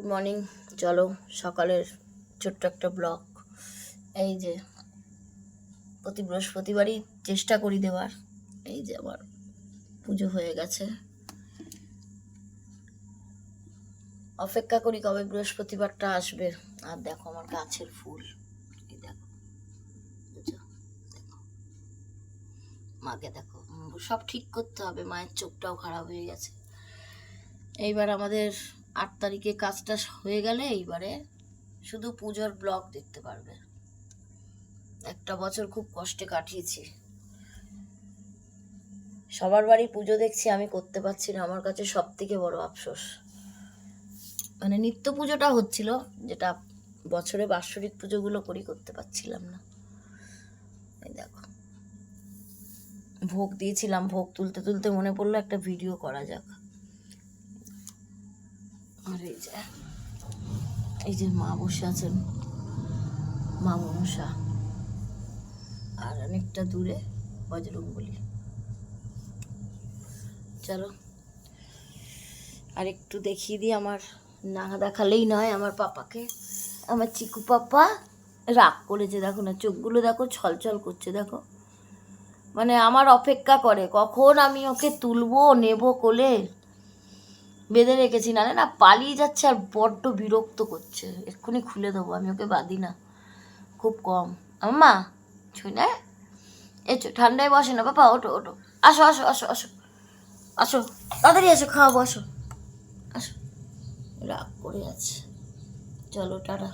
Good morning. চলো সকালের ছোট্ট একটা ব্লগ। এই যে প্রতি বৃহস্পতিবারই চেষ্টা করি দেওয়ার। এই যে আমার পুজো হয়ে গেছে, অপেক্ষা করি কবে বৃহস্পতিবারটা আসবে। আর দেখো আমার গাছের ফুল, এই দেখো, বুঝো, দেখো মাকে দেখো, সব ঠিক করতে হবে, মায়ের চোখটাও খারাপ হয়ে গেছে। এইবার আমাদের 8 তারিখে কাজটা হয়ে গেলে এইবারে শুধু পুজোর ব্লগ দেখতে পারবে। একটা বছর খুব কষ্টে কাটিয়েছি, সবার বাড়ি পুজো দেখছি, আমি করতে পারছি না। আমার কাছে সব থেকে বড় আফসোস, মানে নিত্য পুজোটা হচ্ছিল, যেটা বছরে বাৎসরিক পুজোগুলো করি, করতে পারছিলাম না। এই দেখো ভোগ দিয়েছিলাম, ভোগ তুলতে তুলতে মনে পড়লো একটা ভিডিও করা যাক। আর এই যে মা বসে আছেন, মা মনসা, আর অনেকটা দূরে বজরংবলী। চলো আর একটু দেখিয়ে দিই, আমার না দেখালেই নয় আমার পাপাকে। আমার চিকু পাপা রাগ করেছে, দেখো না চোখগুলো দেখো ছলছল করছে, দেখো মানে আমার অপেক্ষা করে কখন আমি ওকে তুলবো, নেবো কোলে। বেঁধে রেখেছি, না পালিয়ে যাচ্ছে আর বড্ড বিরক্ত করছে। এক্ষুনি খুলে দেবো, আমি ওকে বাঁধি না, খুব কম। আম্মা ছুঁই না, এসো, ঠান্ডায় বসে না বাবা, ওঠো ওঠো, আসো আসো আসো আসো আসো, তাড়াতাড়ি আসো, খাওয়াবো, আসো আসো। রাগ করে আছে। চলো টাটা।